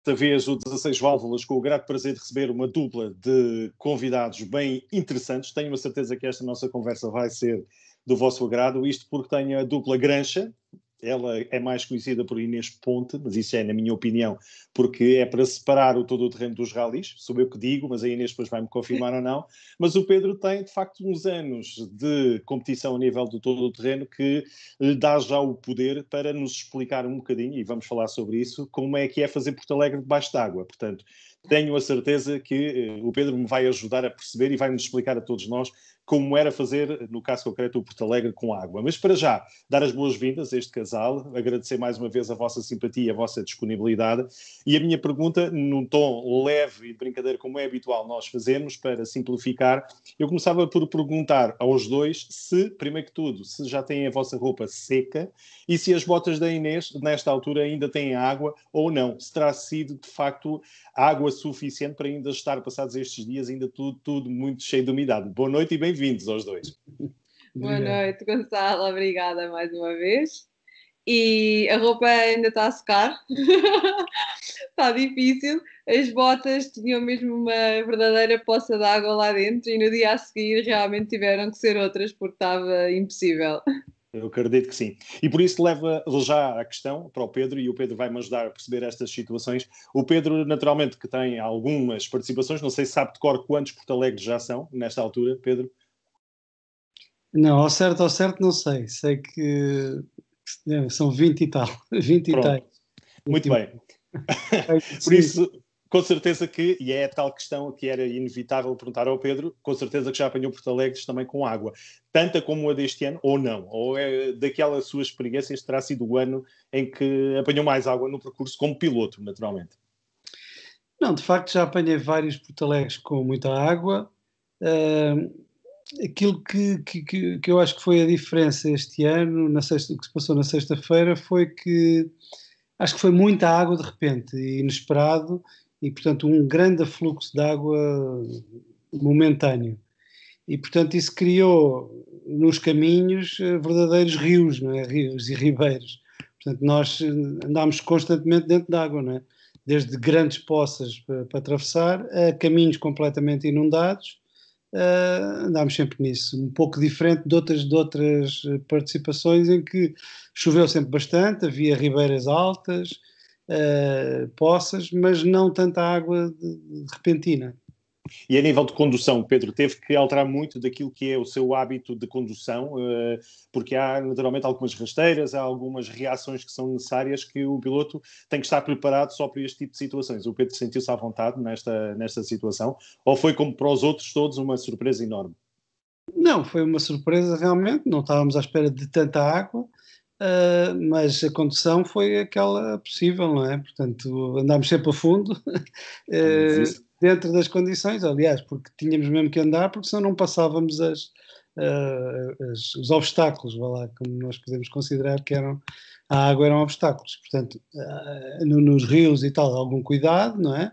desta vez o 16 Válvulas, com o grato prazer de receber uma dupla de convidados bem interessantes. Tenho a certeza que esta nossa conversa vai ser do vosso agrado, isto porque tenho a dupla Grancha. Ela é mais conhecida por Inês Ponte, mas isso é na minha opinião, porque é para separar o todo o terreno dos ralis, sou eu que digo, mas a Inês depois vai-me confirmar ou não. Mas o Pedro tem, de facto, uns anos de competição a nível do todo o terreno que lhe dá já o poder para nos explicar um bocadinho, e vamos falar sobre isso, como é que é fazer Porto Alegre debaixo d'água. Portanto, tenho a certeza que o Pedro me vai ajudar a perceber e vai-nos explicar a todos nós como era fazer, no caso concreto, o Porto Alegre com água. Mas para já, dar as boas-vindas a este casal, agradecer mais uma vez a vossa simpatia e a vossa disponibilidade. E a minha pergunta, num tom leve e de brincadeira, como é habitual nós fazemos, para simplificar, eu começava por perguntar aos dois se, primeiro que tudo, se já têm a vossa roupa seca e se as botas da Inês, nesta altura, ainda têm água ou não. Se terá sido, de facto, água suficiente para ainda estar, passados estes dias, ainda tudo muito cheio de umidade. Boa noite e bem-vindos aos dois. Boa noite, Gonçalo. Obrigada mais uma vez. E a roupa ainda está a secar. Está difícil. As botas tinham mesmo uma verdadeira poça de água lá dentro e no dia a seguir realmente tiveram que ser outras porque estava impossível. Eu acredito que sim. E por isso leva já a questão para o Pedro, e o Pedro vai-me ajudar a perceber estas situações. O Pedro, naturalmente, que tem algumas participações, não sei se sabe de cor quantos Porto Alegres já são, nesta altura, Pedro? Não, ao certo não sei. Sei que são 20 e tal. 20 e tal. Pronto, muito bem. Por isso, com certeza que, e é a tal questão que era inevitável perguntar ao Pedro, com certeza que já apanhou Porto Alegre também com água. Tanta como a deste ano, ou não? Ou é daquela sua experiência, este terá sido o ano em que apanhou mais água no percurso, como piloto, naturalmente? Não, de facto já apanhei vários Porto Alegres com muita água. Aquilo que eu acho que foi a diferença este ano, que se passou na sexta-feira, foi que acho que foi muita água de repente, inesperado, e portanto um grande afluxo de água momentâneo. E portanto isso criou nos caminhos verdadeiros rios, não é? Rios e ribeiros. Portanto nós andámos constantemente dentro de água, não é? Desde grandes poças para atravessar a caminhos completamente inundados. Andámos sempre nisso, um pouco diferente de outras participações em que choveu sempre bastante, havia ribeiras altas, poças, mas não tanta água de repentina. E a nível de condução, Pedro, teve que alterar muito daquilo que é o seu hábito de condução, porque há naturalmente algumas rasteiras, há algumas reações que são necessárias que o piloto tem que estar preparado só para este tipo de situações. O Pedro sentiu-se à vontade nesta situação, ou foi como para os outros todos uma surpresa enorme? Não, foi uma surpresa realmente, não estávamos à espera de tanta água, mas a condução foi aquela possível, não é? Portanto, andámos sempre a fundo, dentro das condições, aliás, porque tínhamos mesmo que andar, porque senão não passávamos os obstáculos, vá lá, como nós podemos considerar que a água eram obstáculos. Portanto, nos rios e tal, algum cuidado, não é?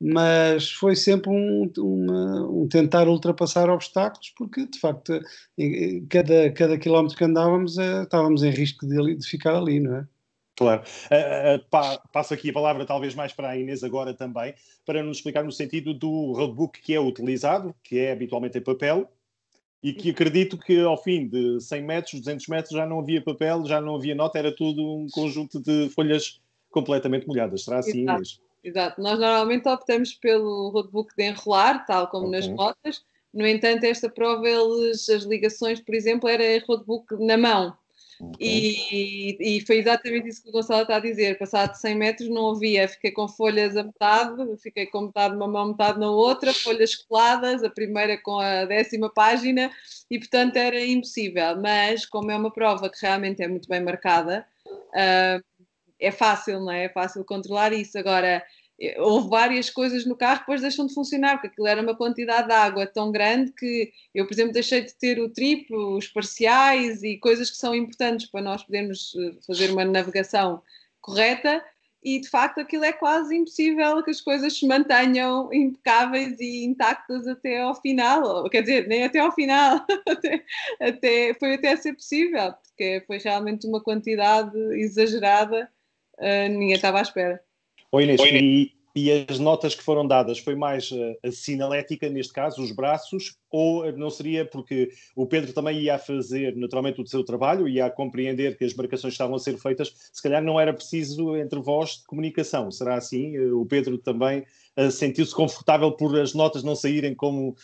Mas foi sempre um tentar ultrapassar obstáculos, porque de facto cada quilómetro que andávamos estávamos em risco de ficar ali, não é? Claro. Passo aqui a palavra talvez mais para a Inês agora também, para nos explicar no sentido do roadbook que é utilizado, que é habitualmente em papel, e que acredito que ao fim de 100 metros, 200 metros, já não havia papel, já não havia nota, era tudo um conjunto de folhas completamente molhadas. Será assim, Inês? Exato. Nós normalmente optamos pelo roadbook de enrolar, tal como nas motas. No entanto, esta prova, as ligações, por exemplo, era roadbook na mão. E foi exatamente isso que o Gonçalo está a dizer. Passado de 100 metros não havia, fiquei com folhas a metade, fiquei com metade numa mão, metade na outra, folhas coladas, a primeira com a 10ª página, e portanto era impossível. Mas, como é uma prova que realmente é muito bem marcada, é fácil, não é? É fácil controlar isso. Agora, houve várias coisas no carro que depois deixam de funcionar, porque aquilo era uma quantidade de água tão grande que eu, por exemplo, deixei de ter o trip, os parciais e coisas que são importantes para nós podermos fazer uma navegação correta, e de facto aquilo é quase impossível que as coisas se mantenham impecáveis e intactas até ao final, quer dizer, nem até ao final, foi até ser possível, porque foi realmente uma quantidade exagerada, ninguém estava à espera. Oi, Inês, e as notas que foram dadas, foi mais a sinalética, neste caso, os braços, ou não seria porque o Pedro também ia fazer naturalmente o seu trabalho, ia a compreender que as marcações estavam a ser feitas, se calhar não era preciso entre vós de comunicação, será assim? O Pedro também sentiu-se confortável por as notas não saírem como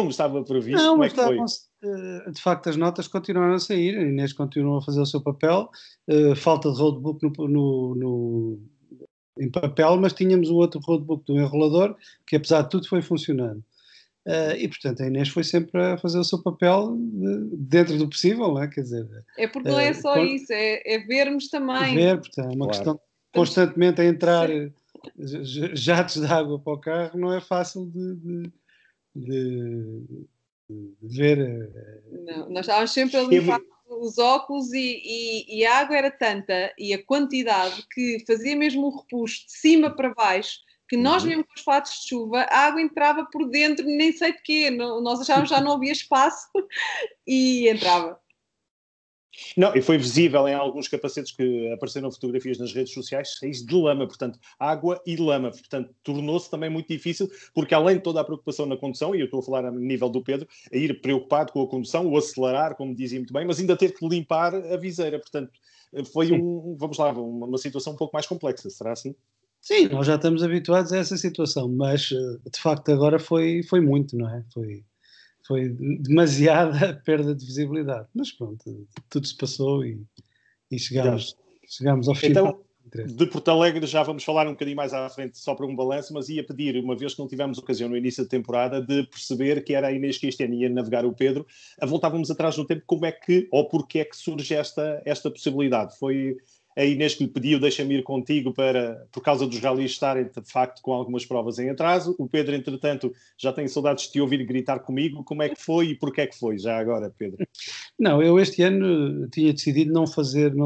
estava previsto? Não, como é mas que foi? de facto as notas continuaram a sair, a Inês continuou a fazer o seu papel, falta de roadbook em papel, mas tínhamos o outro roadbook do enrolador, que apesar de tudo foi funcionando. E portanto a Inês foi sempre a fazer o seu papel dentro do possível, não é? Quer dizer, É porque não é só isso, é vermos também. Ver, portanto, é uma questão constantemente a entrar jatos de água para o carro, não é fácil de ver. Não, nós estávamos sempre a limpar os óculos e a água era tanta e a quantidade que fazia mesmo um repuxo de cima para baixo, que nós mesmo com os fatos de chuva, a água entrava por dentro, nem sei de quê, nós achávamos que já não havia espaço e entrava. Não, e foi visível em alguns capacetes que apareceram fotografias nas redes sociais, cheios de lama, portanto, água e lama, portanto, tornou-se também muito difícil, porque além de toda a preocupação na condução, e eu estou a falar a nível do Pedro, a ir preocupado com a condução, o acelerar, como dizia muito bem, mas ainda ter que limpar a viseira, portanto, foi uma situação um pouco mais complexa, será assim? Sim, nós já estamos habituados a essa situação, mas de facto agora foi muito, não é? Foi demasiada perda de visibilidade. Mas pronto, tudo se passou e chegámos ao fim. Então, de Porto Alegre já vamos falar um bocadinho mais à frente, só para um balanço, mas ia pedir, uma vez que não tivemos ocasião no início da temporada, de perceber que era a Inês que este ano ia navegar o Pedro. Voltávamos atrás no tempo, como é que, ou porquê é que surge esta possibilidade? Foi a Inês que lhe pediu, deixa-me ir contigo por causa dos ralis estarem, de facto, com algumas provas em atraso. O Pedro, entretanto, já tem saudades de te ouvir gritar comigo. Como é que foi e porquê é que foi? Já agora, Pedro. Não, eu este ano tinha decidido não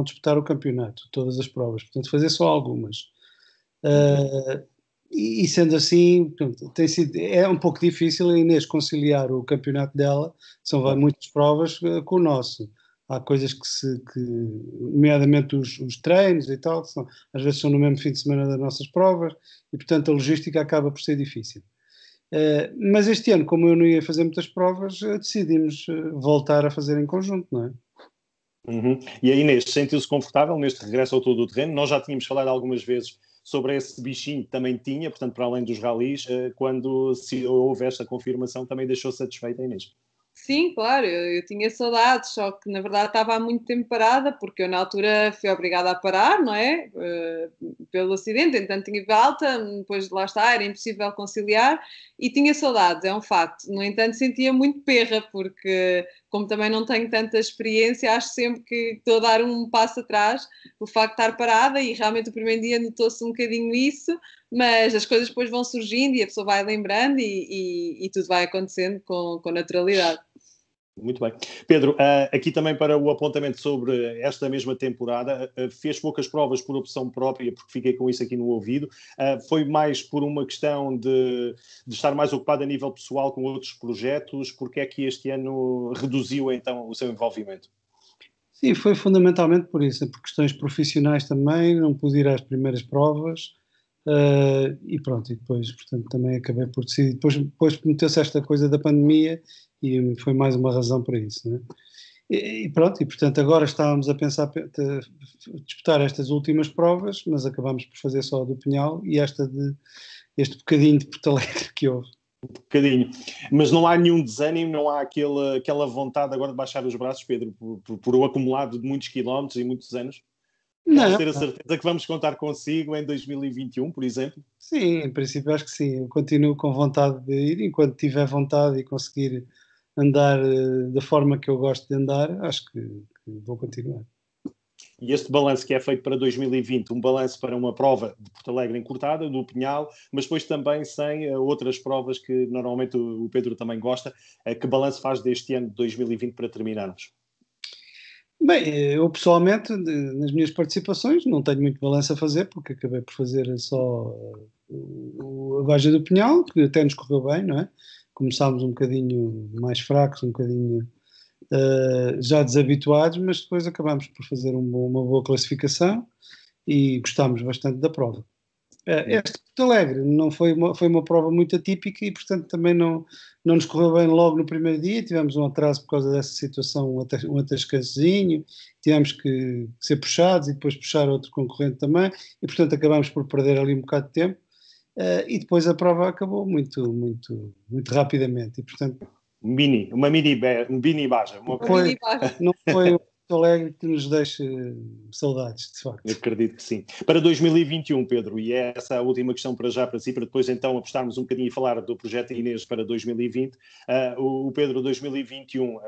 disputar o campeonato, todas as provas, portanto fazer só algumas. E sendo assim, portanto, é um pouco difícil a Inês conciliar o campeonato dela, são muitas provas, com o nosso. Há coisas nomeadamente os treinos e tal, às vezes são no mesmo fim de semana das nossas provas, e portanto a logística acaba por ser difícil. Mas este ano, como eu não ia fazer muitas provas, decidimos voltar a fazer em conjunto, não é? E a Inês sentiu-se confortável neste regresso ao todo o terreno? Nós já tínhamos falado algumas vezes sobre esse bichinho que também tinha, portanto, para além dos ralis, quando houve esta confirmação, também deixou satisfeita a Inês? Sim, claro, eu tinha saudades, só que na verdade estava há muito tempo parada, porque eu na altura fui obrigada a parar, não é? Pelo acidente, então tinha alta, depois lá está, era impossível conciliar e tinha saudades, é um facto. No entanto, sentia muito perra, porque como também não tenho tanta experiência, acho sempre que estou a dar um passo atrás, o facto de estar parada, e realmente o primeiro dia notou-se um bocadinho isso, mas as coisas depois vão surgindo e a pessoa vai lembrando e tudo vai acontecendo com naturalidade. Muito bem. Pedro, aqui também para o apontamento sobre esta mesma temporada, fez poucas provas por opção própria, porque fiquei com isso aqui no ouvido. Foi mais por uma questão de estar mais ocupado a nível pessoal com outros projetos? Porque é que este ano reduziu então o seu envolvimento? Sim, foi fundamentalmente por isso, por questões profissionais também, não pude ir às primeiras provas. E pronto, e depois, portanto, também acabei por decidir. Depois meteu-se esta coisa da pandemia e foi mais uma razão para isso, né? E pronto, e portanto agora estávamos a pensar disputar estas últimas provas, mas acabámos por fazer só a do Pinhal e este bocadinho de Porto Alegre que houve. Um bocadinho. Mas não há nenhum desânimo, não há aquela vontade agora de baixar os braços, Pedro, por o acumulado de muitos quilómetros e muitos anos? Vamos ter a certeza que vamos contar consigo em 2021, por exemplo? Sim, em princípio acho que sim. Eu continuo com vontade de ir, enquanto tiver vontade e conseguir andar da forma que eu gosto de andar, acho que vou continuar. E este balanço que é feito para 2020, um balanço para uma prova de Porto Alegre encurtada, do Pinhal, mas depois também sem outras provas que normalmente o Pedro também gosta. Que balanço faz deste ano de 2020 para terminarmos? Bem, eu pessoalmente, nas minhas participações, não tenho muito balanço a fazer, porque acabei por fazer só a Baja do Pinhal, que até nos correu bem, não é? Começámos um bocadinho mais fracos, um bocadinho já desabituados, mas depois acabámos por fazer uma boa classificação e gostámos bastante da prova. Este Porto Alegre não foi uma prova muito atípica e, portanto, também não nos correu bem logo no primeiro dia. Tivemos um atraso por causa dessa situação, um atascazinho, tivemos que ser puxados e depois puxar outro concorrente também, e, portanto, acabámos por perder ali um bocado de tempo. E depois a prova acabou muito, muito, muito rapidamente. E, portanto, uma mini baja. Não foi Alegre que nos deixe saudades, de facto. Eu acredito que sim. Para 2021, Pedro, e é essa a última questão para já para si, para depois então apostarmos um bocadinho e falar do projeto Inês para 2020. O Pedro 2021,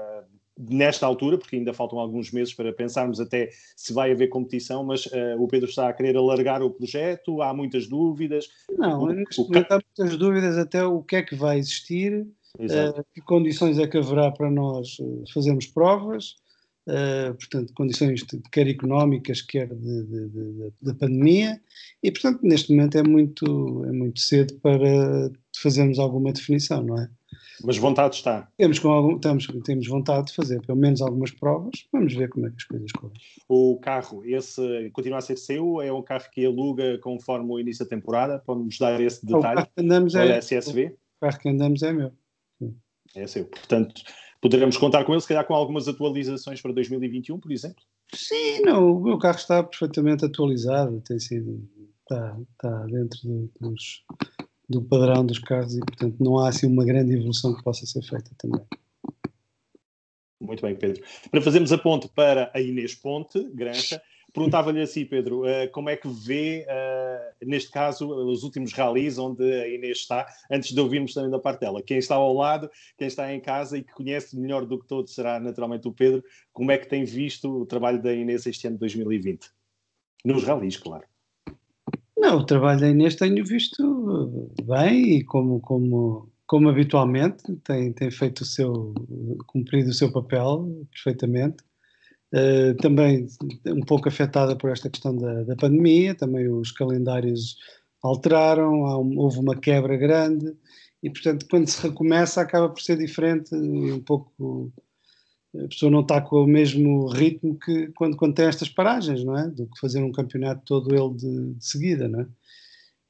nesta altura, porque ainda faltam alguns meses para pensarmos até se vai haver competição, mas o Pedro está a querer alargar o projeto, há muitas dúvidas. Não, há muitas dúvidas até o que é que vai existir, que condições é que haverá para nós fazermos provas. Portanto, condições quer económicas, quer da pandemia, e portanto neste momento é muito cedo para fazermos alguma definição, não é? Mas vontade está. Temos vontade de fazer pelo menos algumas provas, vamos ver como é que as coisas correm. O carro, esse continua a ser seu? É um carro que aluga conforme o início da temporada? Pode-nos dar esse detalhe? O carro que andamos é SSV? O carro que andamos é meu. Sim. É seu. Portanto, poderemos contar com ele, se calhar com algumas atualizações para 2021, por exemplo? Sim, não, o meu carro está perfeitamente atualizado, está dentro do padrão dos carros e, portanto, não há assim uma grande evolução que possa ser feita também. Muito bem, Pedro. Para fazermos a ponte para a Inês Ponte, Grancha, perguntava-lhe assim, Pedro, como é que vê, neste caso, os últimos ralis onde a Inês está, antes de ouvirmos também da parte dela. Quem está ao lado, quem está em casa e que conhece melhor do que todos será naturalmente o Pedro. Como é que tem visto o trabalho da Inês este ano de 2020? Nos ralis, claro. Não, o trabalho da Inês tenho visto bem e como habitualmente tem feito cumprido o seu papel perfeitamente. Também um pouco afetada por esta questão da pandemia, também os calendários alteraram, houve uma quebra grande e, portanto, quando se recomeça acaba por ser diferente e um pouco a pessoa não está com o mesmo ritmo que quando tem estas paragens, não é? Do que fazer um campeonato todo ele de seguida, não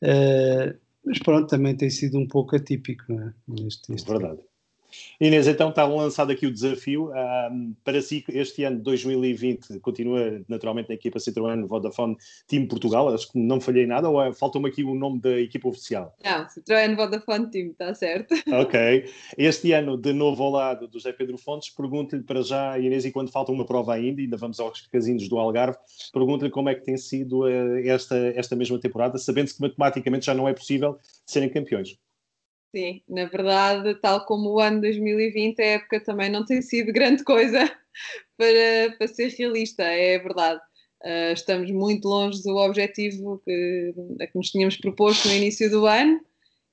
é? Mas pronto, também tem sido um pouco atípico, não é? Verdade. Inês, então está lançado aqui o desafio. Para si, este ano de 2020 continua naturalmente na equipa Citroën Vodafone Team Portugal. Acho que não falhei nada, ou falta-me aqui o nome da equipa oficial? Não, Citroën Vodafone Team, está certo. Ok. Este ano, de novo ao lado do José Pedro Fontes, pergunto-lhe para já, Inês, e quando falta uma prova ainda vamos aos casinos do Algarve, pergunto-lhe como é que tem sido esta mesma temporada, sabendo-se que matematicamente já não é possível serem campeões. Sim, na verdade, tal como o ano 2020, a época também não tem sido grande coisa para ser realista, é verdade. Estamos muito longe do objetivo que nos tínhamos proposto no início do ano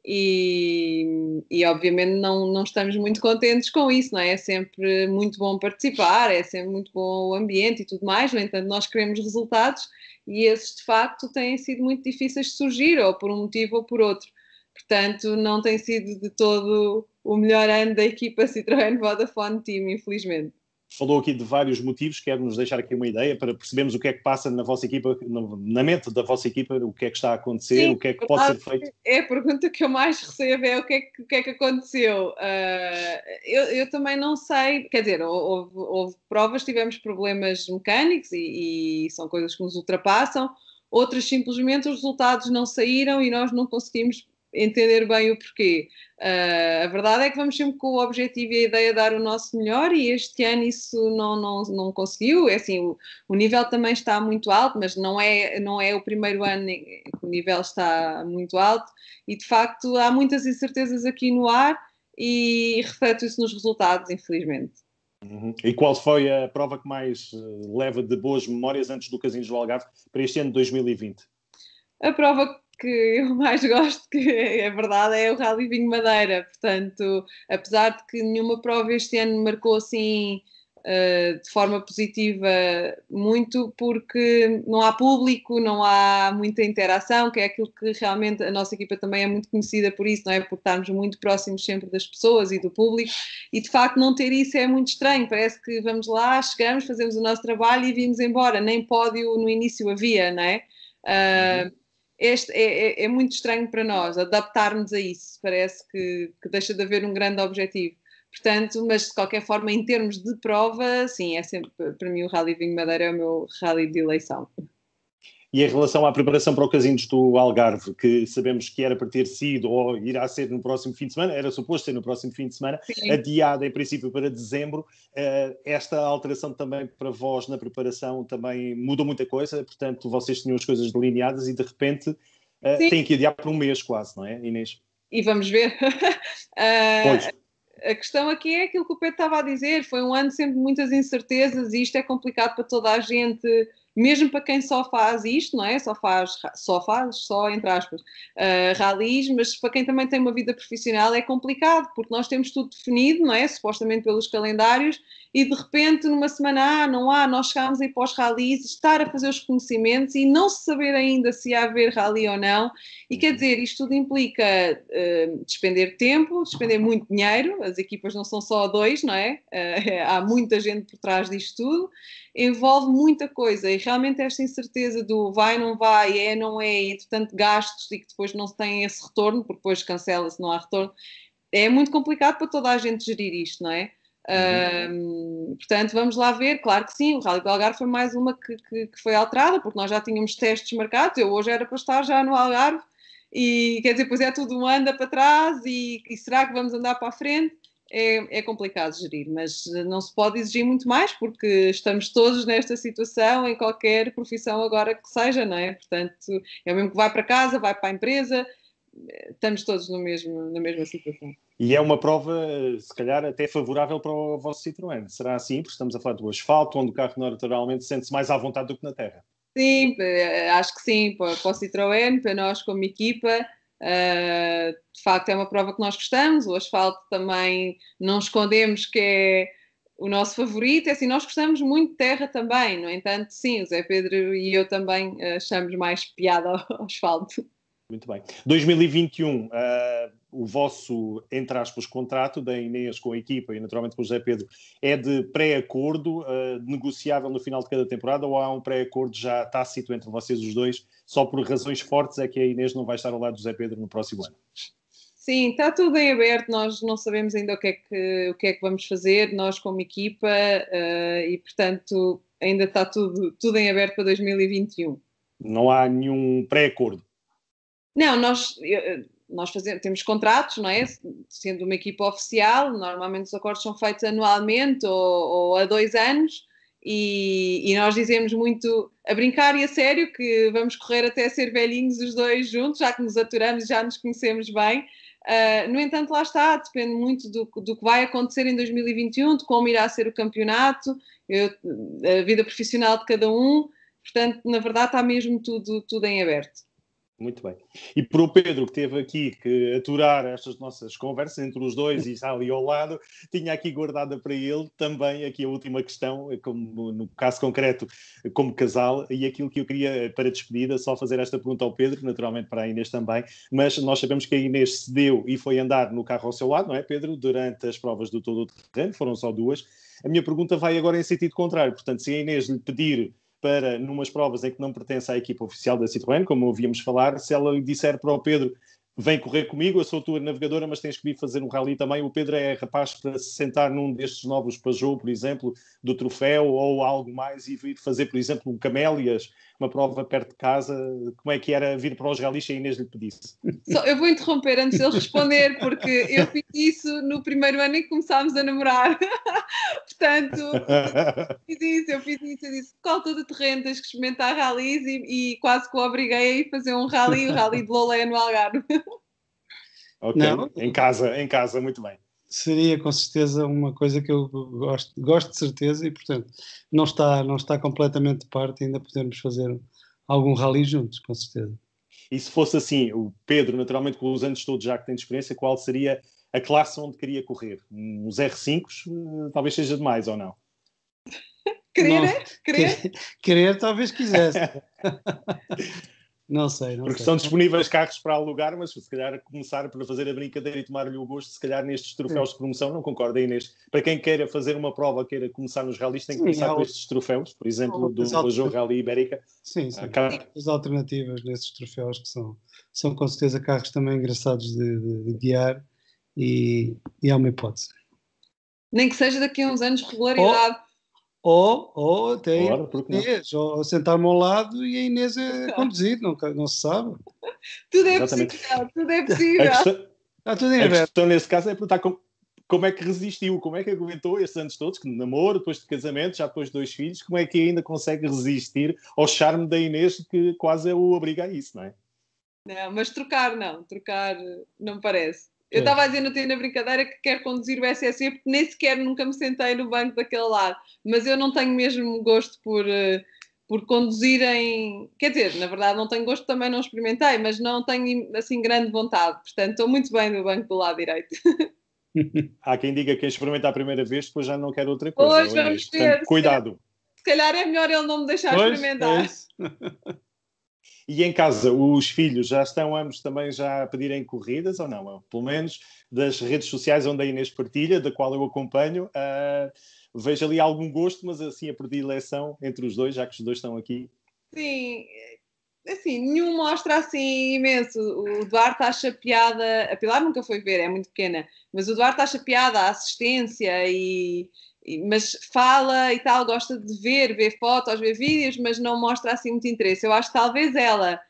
e obviamente não estamos muito contentes com isso, não é? É sempre muito bom participar, é sempre muito bom o ambiente e tudo mais, no entanto nós queremos resultados e esses de facto têm sido muito difíceis de surgir, ou por um motivo ou por outro. Portanto, não tem sido de todo o melhor ano da equipa Citroën Vodafone Team, infelizmente. Falou aqui de vários motivos, quero-nos deixar aqui uma ideia para percebermos o que é que passa na vossa equipa, na mente da vossa equipa, o que é que está a acontecer, sim, o que é que pode ser feito. É a pergunta que eu mais recebo, é o que é que aconteceu. Eu também não sei, quer dizer, houve provas, tivemos problemas mecânicos e são coisas que nos ultrapassam, outras simplesmente os resultados não saíram e nós não conseguimos entender bem o porquê. A verdade é que vamos sempre com o objetivo e a ideia de dar o nosso melhor e este ano isso não conseguiu. É assim, o nível também está muito alto, mas não é o primeiro ano que o nível está muito alto e de facto há muitas incertezas aqui no ar e reflete isso nos resultados, infelizmente. Uhum. E qual foi a prova que mais leva de boas memórias antes do Casinos do Algarve para este ano de 2020? A prova que eu mais gosto, que é verdade, é o Rally Vinho Madeira. Portanto, apesar de que nenhuma prova este ano me marcou assim de forma positiva muito, porque não há público, não há muita interação, que é aquilo que realmente a nossa equipa também é muito conhecida por isso, não é? Por estarmos muito próximos sempre das pessoas e do público, e de facto não ter isso é muito estranho. Parece que vamos lá, chegamos, fazemos o nosso trabalho e vimos embora. Nem pódio no início havia, não é? é muito estranho para nós adaptar-nos a isso. Parece que deixa de haver um grande objetivo. Portanto, mas de qualquer forma, em termos de prova, sim, é sempre, para mim o Rally Vinho Madeira é o meu rally de eleição. E em relação à preparação para o Casinos do Algarve, que sabemos que era para ter sido ou irá ser no próximo fim de semana, era suposto ser no próximo fim de semana, sim, adiada em princípio para dezembro, esta alteração também para vós na preparação também mudou muita coisa, portanto vocês tinham as coisas delineadas e de repente têm que adiar por um mês quase, não é, Inês? E vamos ver. Pois. A questão aqui é aquilo que o Pedro estava a dizer, foi um ano sempre de muitas incertezas e isto é complicado para toda a gente, mesmo para quem só faz isto, não é? Só entre aspas, rallies, mas para quem também tem uma vida profissional é complicado, porque nós temos tudo definido, não é? Supostamente pelos calendários, e de repente numa semana não há, nós chegámos aí para os rallies, estar a fazer os reconhecimentos e não se saber ainda se há haver rally ou não, e quer dizer, isto tudo implica despender tempo, despender muito dinheiro, as equipas não são só dois, não é? Há muita gente por trás disto tudo, envolve muita coisa, e realmente esta incerteza do vai, não vai, é, não é, e portanto gastos e que depois não se tem esse retorno, porque depois cancela-se, não há retorno, é muito complicado para toda a gente gerir isto, não é? Portanto, vamos lá ver. Claro que sim, o Rally do Algarve foi mais uma que foi alterada, porque nós já tínhamos testes marcados. Eu hoje era para estar já no Algarve e quer dizer, pois é, tudo anda para trás e será que vamos andar para a frente? É complicado gerir, mas não se pode exigir muito mais porque estamos todos nesta situação em qualquer profissão agora que seja, não é? Portanto, é o mesmo que vai para casa, vai para a empresa, estamos todos na mesma situação. E é uma prova, se calhar, até favorável para o vosso Citroën. Será assim? Porque estamos a falar do asfalto, onde o carro naturalmente sente-se mais à vontade do que na terra. Sim, acho que sim, para o Citroën, para nós como equipa. De facto é uma prova que nós gostamos, o asfalto também não escondemos que é o nosso favorito, é assim, nós gostamos muito de terra também, no entanto sim, o Zé Pedro e eu também achamos mais piada ao asfalto. Muito bem. 2021, o vosso, entre aspas, contrato da Inês com a equipa e naturalmente com o José Pedro é de pré-acordo, negociável no final de cada temporada, ou há um pré-acordo já tácito entre vocês os dois, só por razões fortes é que a Inês não vai estar ao lado do José Pedro no próximo ano? Sim, está tudo em aberto, nós não sabemos ainda o que é que vamos fazer, nós como equipa, e portanto ainda está tudo em aberto para 2021. Não há nenhum pré-acordo? Não, nós temos contratos, não é? Sendo uma equipa oficial, normalmente os acordos são feitos anualmente ou a 2 anos e nós dizemos muito a brincar e a sério que vamos correr até ser velhinhos os dois juntos, já que nos aturamos e já nos conhecemos bem. No entanto, lá está, depende muito do que vai acontecer em 2021, de como irá ser o campeonato, a vida profissional de cada um, portanto, na verdade está mesmo tudo em aberto. Muito bem. E para o Pedro, que teve aqui que aturar estas nossas conversas entre os dois e está ali ao lado, tinha aqui guardada para ele também aqui a última questão, como no caso concreto, como casal, e aquilo que eu queria para a despedida, só fazer esta pergunta ao Pedro, naturalmente para a Inês também, mas nós sabemos que a Inês cedeu e foi andar no carro ao seu lado, não é, Pedro? Durante as provas do Todo o Terreno, foram só 2. A minha pergunta vai agora em sentido contrário, portanto, se a Inês lhe pedir para, numas provas em que não pertence à equipa oficial da Citroën, como ouvíamos falar, se ela lhe disser para o Pedro, vem correr comigo, eu sou a tua navegadora, mas tens que vir fazer um rally também, o Pedro é rapaz para se sentar num destes novos Peugeot, por exemplo, do troféu, ou algo mais, e vir fazer, por exemplo, um Camélias, uma prova perto de casa, como é que era vir para os rallies se a Inês lhe pedisse? Eu vou interromper antes de ele responder, porque eu fiz isso no primeiro ano em que começámos a namorar. Portanto, eu fiz isso, eu disse, qual todo o terreno, tens que experimentar rallies e quase que o obriguei a ir fazer um rally, o rally de Lolé no Algarve. Ok, não, em casa, muito bem. Seria com certeza uma coisa que eu gosto de certeza e, portanto, não está completamente de parte, ainda podemos fazer algum rally juntos, com certeza. E se fosse assim, o Pedro, naturalmente, com os anos todos já que tem de experiência, qual seria a classe onde queria correr? Uns R5 talvez seja demais, ou não? Querer talvez quisesse. Não sei. Porque são disponíveis carros para alugar, mas se calhar começar por fazer a brincadeira e tomar-lhe o gosto, se calhar nestes troféus de promoção, não concorda, Inês? Para quem queira fazer uma prova, queira começar nos rallies, tem que começar por estes troféus, por exemplo, do Peugeot Rally Ibérica. Sim. As alternativas nesses troféus que são com certeza carros também engraçados de guiar e é uma hipótese. Nem que seja daqui a uns anos regularidade. Ou até Inês, ou sentar-me ao lado e a Inês a conduzir, não se sabe. Tudo é possível, tudo é possível. A questão nesse caso é perguntar como é que resistiu, como é que aguentou estes anos todos, que de namoro, depois de casamento, já depois de 2 filhos, como é que ainda consegue resistir ao charme da Inês que quase o obriga a isso, não é? Não, mas trocar não parece. Eu estava a dizer no na brincadeira que quero conduzir o SSE porque nem sequer nunca me sentei no banco daquele lado, mas eu não tenho mesmo gosto por conduzir quer dizer, na verdade não tenho gosto, também não experimentei, mas não tenho assim grande vontade, portanto estou muito bem no banco do lado direito. Há quem diga que experimenta a primeira vez, depois já não quer outra coisa. Pois, vamos ver. Portanto, cuidado. Se calhar é melhor ele não me deixar experimentar. E em casa, os filhos já estão ambos também já a pedirem corridas ou não? Pelo menos das redes sociais onde a Inês partilha, da qual eu acompanho, vejo ali algum gosto, mas assim a predileção entre os dois, já que os dois estão aqui. Sim, assim, nenhum mostra assim imenso. O Duarte acha piada, a Pilar nunca foi ver, é muito pequena, mas o Duarte acha piada a assistência mas fala e tal, gosta de ver fotos, ver vídeos, mas não mostra assim muito interesse. Eu acho que talvez ela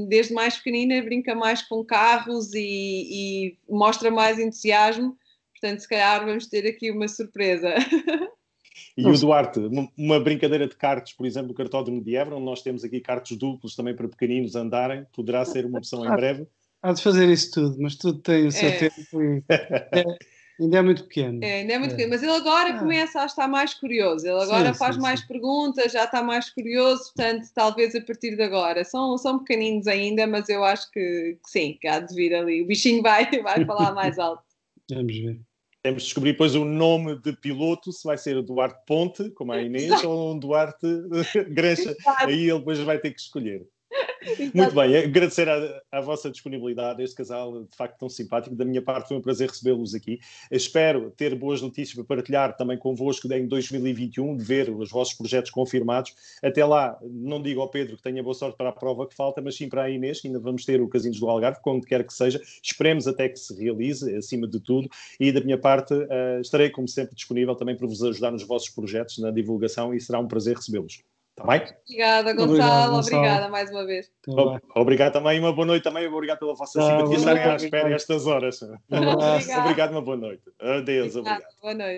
desde mais pequenina brinca mais com carros e mostra mais entusiasmo, portanto se calhar vamos ter aqui uma surpresa. E o Duarte, uma brincadeira de karts, por exemplo, o Kartódromo de Évora, onde nós temos aqui karts duplos também para pequeninos andarem, poderá ser uma opção em breve. Há de fazer isso tudo, mas tudo tem o seu tempo e ainda é muito pequeno. Ainda é muito pequeno, mas ele agora começa a estar mais curioso, ele agora faz mais perguntas, já está mais curioso, portanto, talvez a partir de agora. São pequeninos ainda, mas eu acho que sim, que há de vir ali, o bichinho vai falar mais alto. Vamos ver. Temos de descobrir depois o nome de piloto, se vai ser o Duarte Ponte, como a Inês, ou o Duarte Grancha. Aí ele depois vai ter que escolher. Muito bem, agradecer a vossa disponibilidade, este casal de facto tão simpático. Da minha parte foi um prazer recebê-los aqui. Espero ter boas notícias para partilhar também convosco em 2021, de ver os vossos projetos confirmados. Até lá, não digo ao Pedro que tenha boa sorte para a prova que falta, mas sim para a Inês, que ainda vamos ter o Casinos do Algarve, quando quer que seja. Esperemos até que se realize, acima de tudo. E da minha parte, estarei como sempre disponível também para vos ajudar nos vossos projetos, na divulgação, e será um prazer recebê-los. Está bem? Obrigada, Gonçalo. Obrigada mais uma vez. Obrigado também, uma boa noite também. Obrigado pela vossa simpatia estarem à espera a estas horas. Obrigado, uma boa noite. Adeus, obrigado. Boa noite.